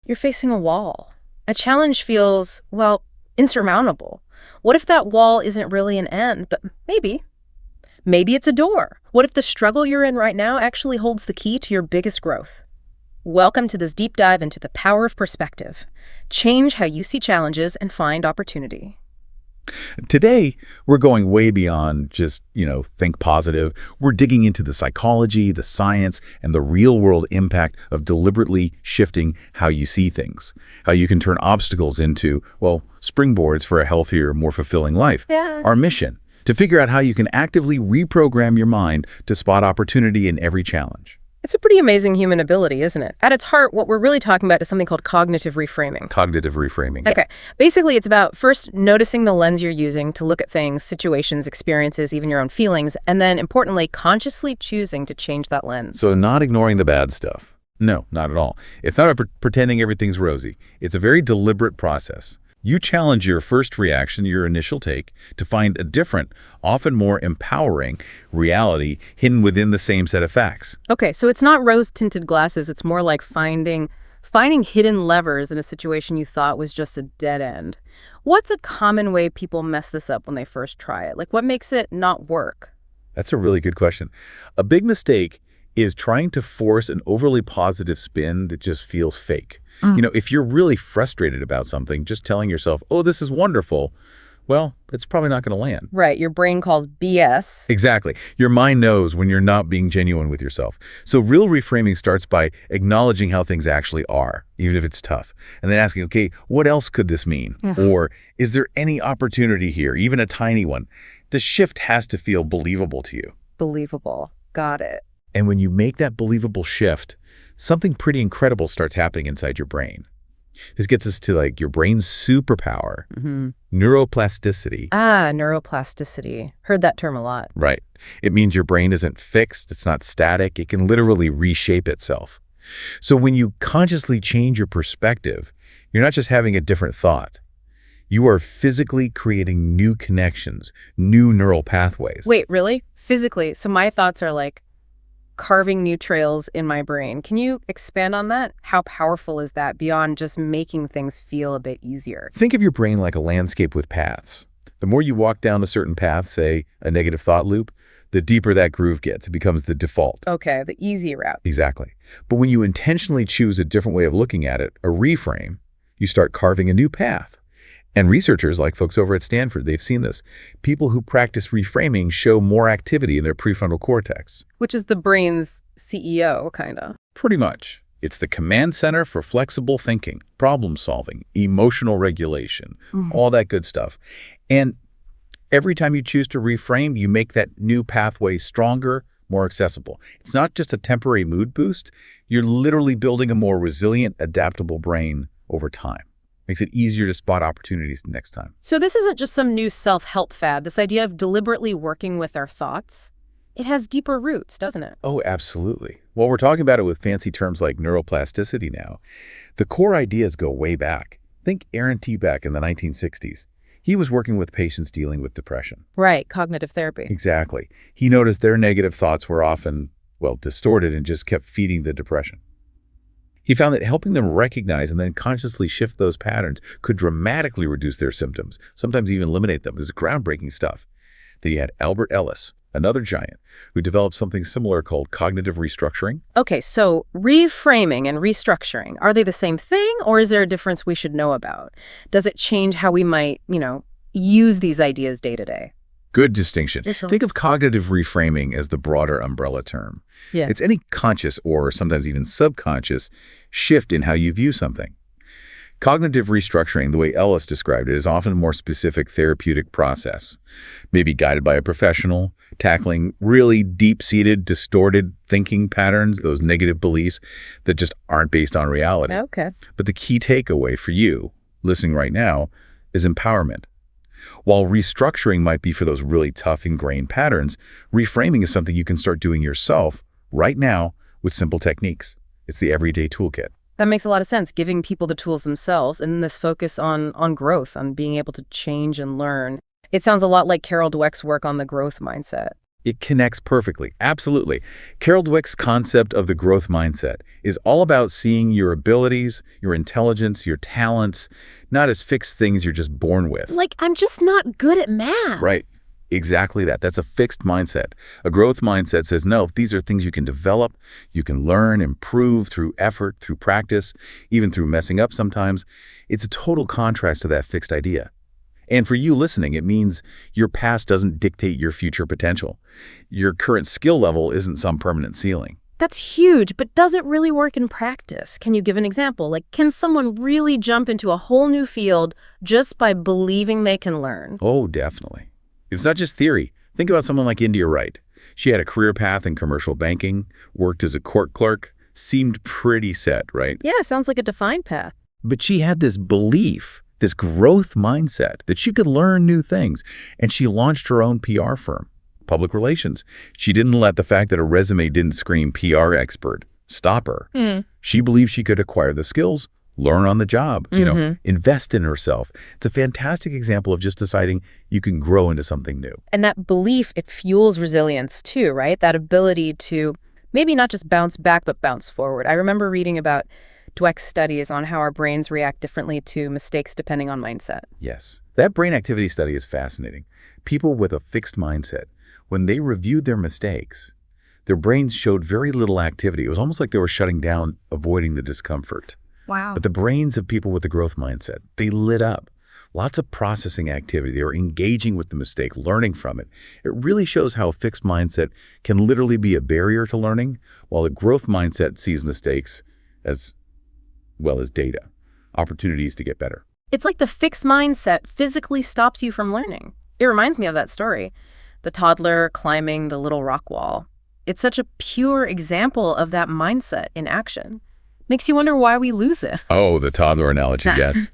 You're facing a wall. A challenge feels, well, insurmountable. What if that wall isn't really an end, but maybe? Maybe it's a door. What if the struggle you're in right now actually holds the key to your biggest growth? Welcome to this deep dive into the power of perspective. Change how you see challenges and find opportunity. Today, we're going way beyond just, think positive. We're digging into the psychology, the science, and the real-world impact of deliberately shifting how you see things. How you can turn obstacles into, springboards for a healthier, more fulfilling life. Yeah. Our mission, to figure out how you can actively reprogram your mind to spot opportunity in every challenge. It's a pretty amazing human ability, isn't it? At its heart, what we're really talking about is something called cognitive reframing. Cognitive reframing. Okay. Basically, it's about first noticing the lens you're using to look at things, situations, experiences, even your own feelings, and then, importantly, consciously choosing to change that lens. So not ignoring the bad stuff. No, not at all. It's not about pretending everything's rosy. It's a very deliberate process. You challenge your first reaction, your initial take, to find a different, often more empowering reality hidden within the same set of facts. Okay, so it's not rose-tinted glasses. It's more like finding hidden levers in a situation you thought was just a dead end. What's a common way people mess this up when they first try it? Like, what makes it not work? That's a really good question. A big mistake is trying to force an overly positive spin that just feels fake. If you're really frustrated about something, just telling yourself, oh, this is wonderful, well, it's probably not going to land. Right. Your brain calls BS. Exactly. Your mind knows when you're not being genuine with yourself. So real reframing starts by acknowledging how things actually are, even if it's tough. And then asking, okay, what else could this mean? Or is there any opportunity here, even a tiny one? The shift has to feel believable to you. Believable. Got it. And when you make that believable shift, something pretty incredible starts happening inside your brain. This gets us to your brain's superpower, neuroplasticity. Neuroplasticity. Heard that term a lot. Right. It means your brain isn't fixed. It's not static. It can literally reshape itself. So when you consciously change your perspective, you're not just having a different thought. You are physically creating new connections, new neural pathways. Wait, really? Physically? So my thoughts are like carving new trails in my brain. Can you expand on that? How powerful is that beyond just making things feel a bit easier? Think of your brain like a landscape with paths. The more you walk down a certain path, say a negative thought loop, the deeper that groove gets. It becomes the default. Okay, the easy route. Exactly. But when you intentionally choose a different way of looking at it, a reframe, you start carving a new path. And researchers like folks over at Stanford, they've seen this. People who practice reframing show more activity in their prefrontal cortex. Which is the brain's CEO, kind of. Pretty much. It's the command center for flexible thinking, problem solving, emotional regulation, all that good stuff. And every time you choose to reframe, you make that new pathway stronger, more accessible. It's not just a temporary mood boost. You're literally building a more resilient, adaptable brain over time. Makes it easier to spot opportunities next time. So this isn't just some new self-help fad, this idea of deliberately working with our thoughts. It has deeper roots, doesn't it? Oh, absolutely. Well, we're talking about it with fancy terms like neuroplasticity now. The core ideas go way back. Think Aaron T. Beck in the 1960s. He was working with patients dealing with depression. Right, cognitive therapy. Exactly. He noticed their negative thoughts were often, distorted and just kept feeding the depression. He found that helping them recognize and then consciously shift those patterns could dramatically reduce their symptoms, sometimes even eliminate them. This is groundbreaking stuff. Then you had Albert Ellis, another giant, who developed something similar called cognitive restructuring. Okay, so reframing and restructuring, are they the same thing, or is there a difference we should know about? Does it change how we might, use these ideas day to day? Good distinction. Yes, sir. Think of cognitive reframing as the broader umbrella term. Yeah. It's any conscious or sometimes even subconscious shift in how you view something. Cognitive restructuring, the way Ellis described it, is often a more specific therapeutic process, maybe guided by a professional, tackling really deep-seated, distorted thinking patterns, those negative beliefs that just aren't based on reality. Okay. But the key takeaway for you, listening right now, is empowerment. While restructuring might be for those really tough ingrained patterns, reframing is something you can start doing yourself right now with simple techniques. It's the everyday toolkit. That makes a lot of sense, giving people the tools themselves and this focus on growth, on being able to change and learn. It sounds a lot like Carol Dweck's work on the growth mindset. It connects perfectly. Absolutely. Carol Dweck's concept of the growth mindset is all about seeing your abilities, your intelligence, your talents, not as fixed things you're just born with. Like, I'm just not good at math. Right. Exactly that. That's a fixed mindset. A growth mindset says, no, these are things you can develop, you can learn, improve through effort, through practice, even through messing up sometimes. It's a total contrast to that fixed idea. And for you listening, it means your past doesn't dictate your future potential. Your current skill level isn't some permanent ceiling. That's huge, but does it really work in practice? Can you give an example? Like, can someone really jump into a whole new field just by believing they can learn? Oh, definitely. It's not just theory. Think about someone like India Wright. She had a career path in commercial banking, worked as a court clerk, seemed pretty set, right? Yeah, sounds like a defined path. But she had this belief, this growth mindset that she could learn new things, and she launched her own PR firm, public relations. She didn't let the fact that her resume didn't scream PR expert stop her. She believed she could acquire the skills, learn on the job, invest in herself. It's a fantastic example of just deciding you can grow into something new. And that belief, it fuels resilience too, right? That ability to maybe not just bounce back, but bounce forward. I remember reading about Dweck's studies on how our brains react differently to mistakes depending on mindset. Yes. That brain activity study is fascinating. People with a fixed mindset, when they reviewed their mistakes, their brains showed very little activity. It was almost like they were shutting down, avoiding the discomfort. Wow. But the brains of people with the growth mindset, they lit up. Lots of processing activity. They were engaging with the mistake, learning from it. It really shows how a fixed mindset can literally be a barrier to learning, while a growth mindset sees mistakes as well as data, opportunities to get better. It's like the fixed mindset physically stops you from learning. It reminds me of that story, the toddler climbing the little rock wall. It's such a pure example of that mindset in action. Makes you wonder why we lose it. Oh, the toddler analogy, yes.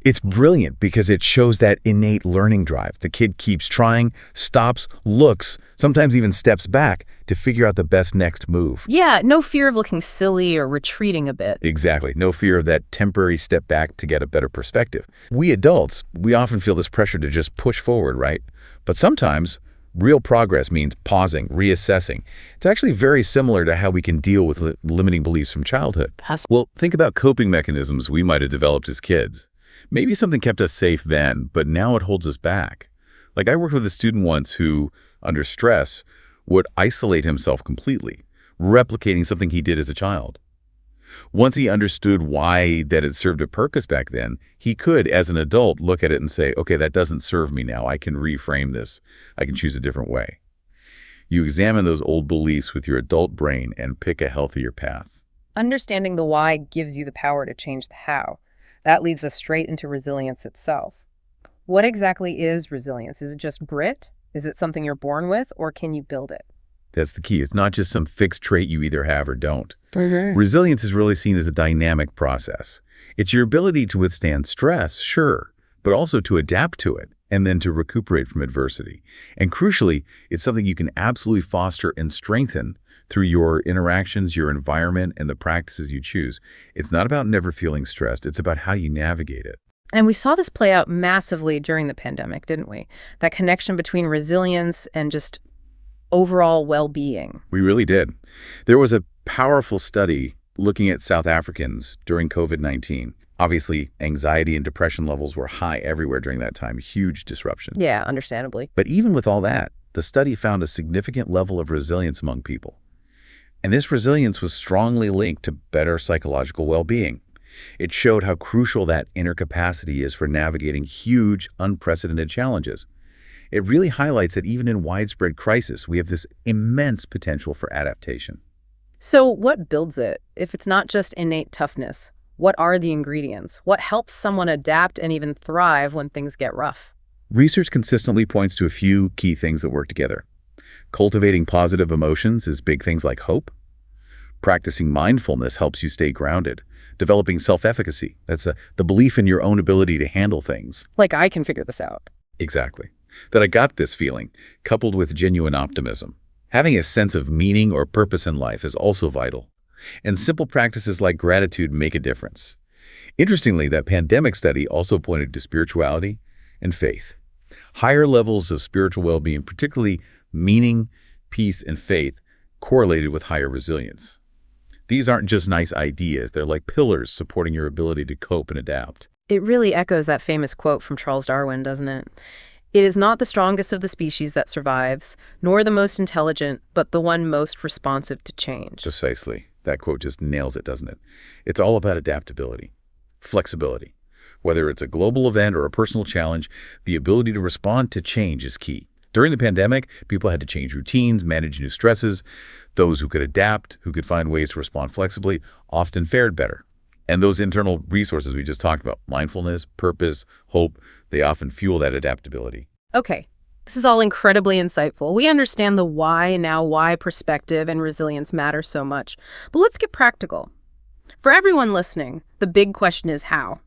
It's brilliant because it shows that innate learning drive. The kid keeps trying, stops, looks, sometimes even steps back to figure out the best next move. Yeah, no fear of looking silly or retreating a bit. Exactly. No fear of that temporary step back to get a better perspective. We adults, we often feel this pressure to just push forward, right? But sometimes real progress means pausing, reassessing. It's actually very similar to how we can deal with limiting beliefs from childhood. Well, think about coping mechanisms we might have developed as kids. Maybe something kept us safe then, but now it holds us back. Like I worked with a student once who, under stress, would isolate himself completely, replicating something he did as a child. Once he understood why that it served a purpose back then, he could, as an adult, look at it and say, okay, that doesn't serve me now. I can reframe this. I can choose a different way. You examine those old beliefs with your adult brain and pick a healthier path. Understanding the why gives you the power to change the how. That leads us straight into resilience itself. What exactly is resilience? Is it just grit? Is it something you're born with, or can you build it? That's the key. It's not just some fixed trait you either have or don't. Resilience is really seen as a dynamic process. It's your ability to withstand stress, sure, but also to adapt to it and then to recuperate from adversity. And crucially, it's something you can absolutely foster and strengthen through your interactions, your environment, and the practices you choose. It's not about never feeling stressed. It's about how you navigate it. And we saw this play out massively during the pandemic, didn't we? That connection between resilience and just overall well-being. We really did. There was a powerful study looking at South Africans during COVID-19. Obviously, anxiety and depression levels were high everywhere during that time, huge disruption. Yeah, understandably. But even with all that, the study found a significant level of resilience among people. And this resilience was strongly linked to better psychological well-being. It showed how crucial that inner capacity is for navigating huge, unprecedented challenges. It really highlights that even in widespread crisis, we have this immense potential for adaptation. So what builds it? If it's not just innate toughness, what are the ingredients? What helps someone adapt and even thrive when things get rough? Research consistently points to a few key things that work together. Cultivating positive emotions is big things like hope. Practicing mindfulness helps you stay grounded. Developing self-efficacy, that's the belief in your own ability to handle things. Like, I can figure this out. Exactly. That I got this feeling, coupled with genuine optimism. Having a sense of meaning or purpose in life is also vital. And simple practices like gratitude make a difference. Interestingly, that pandemic study also pointed to spirituality and faith. Higher levels of spiritual well-being, particularly meaning, peace, and faith correlated with higher resilience. These aren't just nice ideas. They're like pillars supporting your ability to cope and adapt. It really echoes that famous quote from Charles Darwin, doesn't it? It is not the strongest of the species that survives, nor the most intelligent, but the one most responsive to change. Precisely. That quote just nails it, doesn't it? It's all about adaptability, flexibility. Whether it's a global event or a personal challenge, the ability to respond to change is key. During the pandemic, people had to change routines, manage new stresses. Those who could adapt, who could find ways to respond flexibly, often fared better. And those internal resources we just talked about, mindfulness, purpose, hope, they often fuel that adaptability. Okay, this is all incredibly insightful. We understand the why perspective and resilience matter so much. But let's get practical. For everyone listening, the big question is how?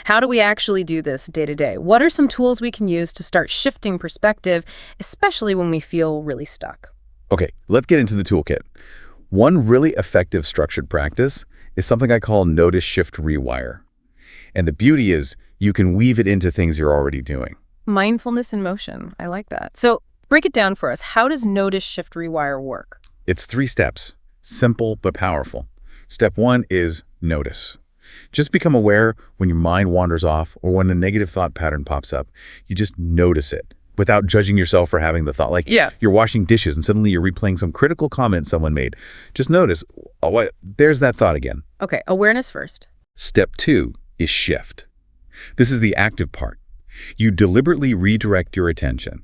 How do we actually do this day to day? What are some tools we can use to start shifting perspective, especially when we feel really stuck? Okay, let's get into the toolkit. One really effective structured practice is something I call Notice, Shift, Rewire. And the beauty is you can weave it into things you're already doing. Mindfulness in motion. I like that. So break it down for us. How does Notice, Shift, Rewire work? It's 3 steps, simple but powerful. Step 1 is notice. Just become aware when your mind wanders off or when a negative thought pattern pops up. You just notice it without judging yourself for having the thought. Like you're washing dishes and suddenly you're replaying some critical comment someone made. Just notice, oh, there's that thought again. Okay, awareness first. Step 2 is shift. This is the active part. You deliberately redirect your attention.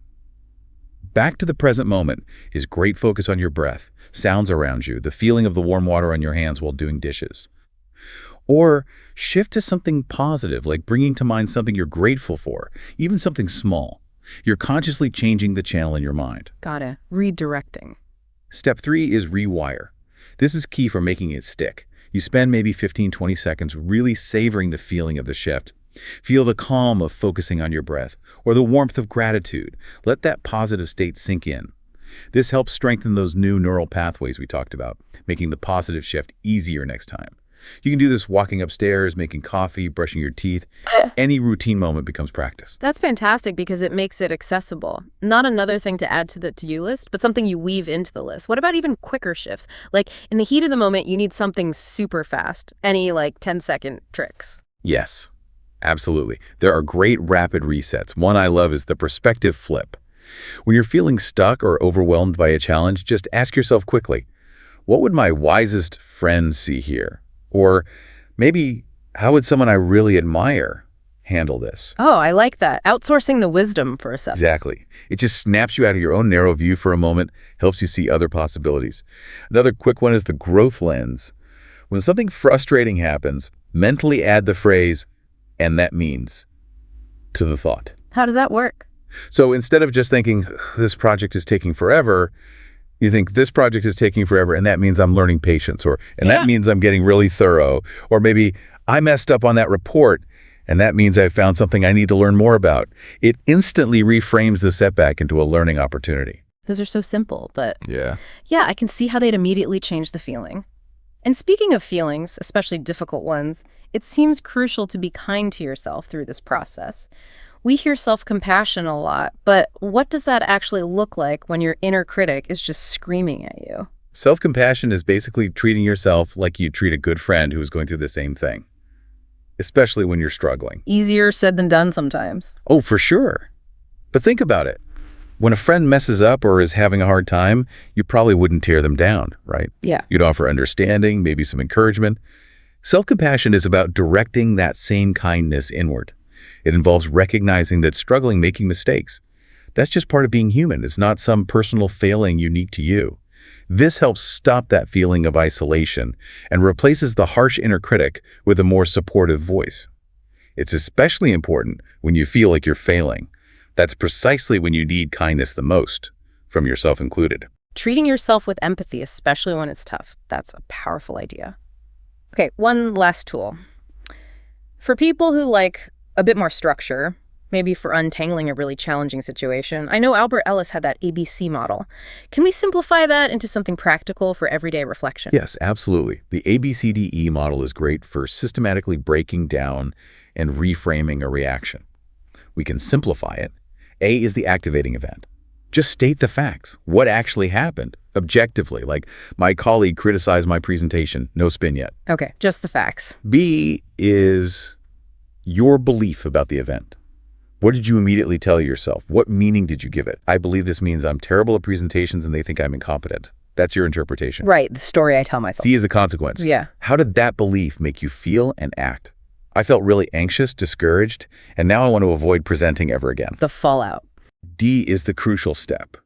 Back to the present moment is great focus on your breath, sounds around you, the feeling of the warm water on your hands while doing dishes. Or shift to something positive, like bringing to mind something you're grateful for, even something small. You're consciously changing the channel in your mind. Got it. Redirecting. Step 3 is rewire. This is key for making it stick. You spend maybe 15-20 seconds really savoring the feeling of the shift. Feel the calm of focusing on your breath or the warmth of gratitude. Let that positive state sink in. This helps strengthen those new neural pathways we talked about, making the positive shift easier next time. You can do this walking upstairs, making coffee, brushing your teeth. Any routine moment becomes practice. That's fantastic because it makes it accessible. Not another thing to add to the to-do list, but something you weave into the list. What about even quicker shifts? Like in the heat of the moment, you need something super fast. Any 10-second tricks? Yes, absolutely. There are great rapid resets. One I love is the perspective flip. When you're feeling stuck or overwhelmed by a challenge, just ask yourself quickly, what would my wisest friend see here? Or maybe, how would someone I really admire handle this? Oh, I like that. Outsourcing the wisdom for a second. Exactly. It just snaps you out of your own narrow view for a moment, helps you see other possibilities. Another quick one is the growth lens. When something frustrating happens, mentally add the phrase, and that means, to the thought. How does that work? So instead of just thinking, this project is taking forever, you think this project is taking forever, and that means I'm learning patience, and that means I'm getting really thorough, or maybe I messed up on that report, and that means I found something I need to learn more about. It instantly reframes the setback into a learning opportunity. Those are so simple, but Yeah, I can see how they'd immediately change the feeling. And speaking of feelings, especially difficult ones, it seems crucial to be kind to yourself through this process. We hear self-compassion a lot, but what does that actually look like when your inner critic is just screaming at you? Self-compassion is basically treating yourself like you treat a good friend who is going through the same thing, especially when you're struggling. Easier said than done sometimes. Oh, for sure. But think about it. When a friend messes up or is having a hard time, you probably wouldn't tear them down, right? Yeah. You'd offer understanding, maybe some encouragement. Self-compassion is about directing that same kindness inward. It involves recognizing that struggling, making mistakes, that's just part of being human. It's not some personal failing unique to you. This helps stop that feeling of isolation and replaces the harsh inner critic with a more supportive voice. It's especially important when you feel like you're failing. That's precisely when you need kindness the most, from yourself included. Treating yourself with empathy, especially when it's tough, that's a powerful idea. Okay, one last tool. For people who like a bit more structure, maybe for untangling a really challenging situation, I know Albert Ellis had that ABC model. Can we simplify that into something practical for everyday reflection? Yes, absolutely. The ABCDE model is great for systematically breaking down and reframing a reaction. We can simplify it. A is the activating event. Just state the facts. What actually happened? Objectively, like my colleague criticized my presentation. No spin yet. Okay, just the facts. B is your belief about the event. What did you immediately tell yourself? What meaning did you give it? I believe this means I'm terrible at presentations and they think I'm incompetent. That's your interpretation. Right, the story I tell myself. C is the consequence. Yeah. How did that belief make you feel and act? I felt really anxious, discouraged, and now I want to avoid presenting ever again. The fallout. D is the crucial step.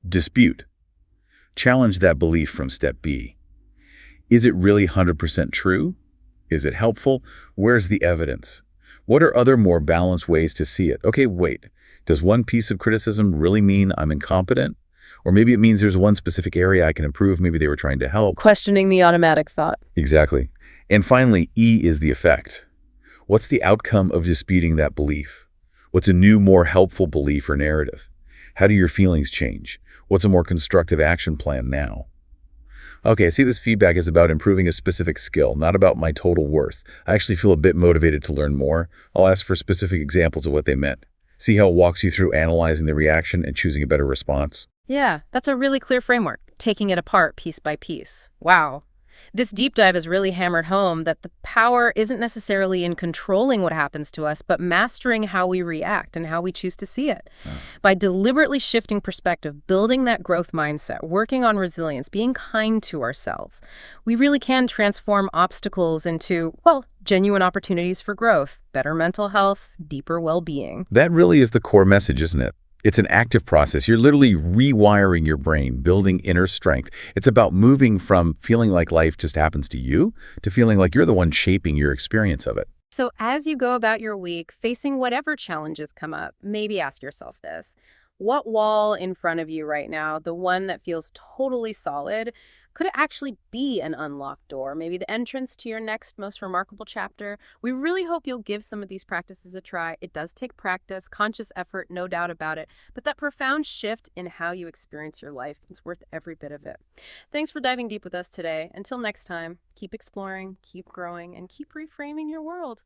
Dispute. Challenge that belief from step B. Is it really 100% true? Is it helpful? Where's the evidence? What are other more balanced ways to see it? Okay, wait. Does one piece of criticism really mean I'm incompetent? Or maybe it means there's one specific area I can improve. Maybe they were trying to help. Questioning the automatic thought. Exactly. And finally, E is the effect. What's the outcome of disputing that belief? What's a new, more helpful belief or narrative? How do your feelings change? What's a more constructive action plan now? Okay, I see this feedback is about improving a specific skill, not about my total worth. I actually feel a bit motivated to learn more. I'll ask for specific examples of what they meant. See how it walks you through analyzing the reaction and choosing a better response? Yeah, that's a really clear framework, taking it apart piece by piece. Wow. This deep dive has really hammered home that the power isn't necessarily in controlling what happens to us, but mastering how we react and how we choose to see it. By deliberately shifting perspective, building that growth mindset, working on resilience, being kind to ourselves, we really can transform obstacles into, well, genuine opportunities for growth, better mental health, deeper well-being. That really is the core message, isn't it? It's an active process. You're literally rewiring your brain, building inner strength. It's about moving from feeling like life just happens to you to feeling like you're the one shaping your experience of it. So as you go about your week, facing whatever challenges come up, maybe ask yourself this. What wall in front of you right now, the one that feels totally solid, could it actually be an unlocked door? Maybe the entrance to your next most remarkable chapter? We really hope you'll give some of these practices a try. It does take practice, conscious effort, no doubt about it. But that profound shift in how you experience your life is worth every bit of it. Thanks for diving deep with us today. Until next time, keep exploring, keep growing, and keep reframing your world.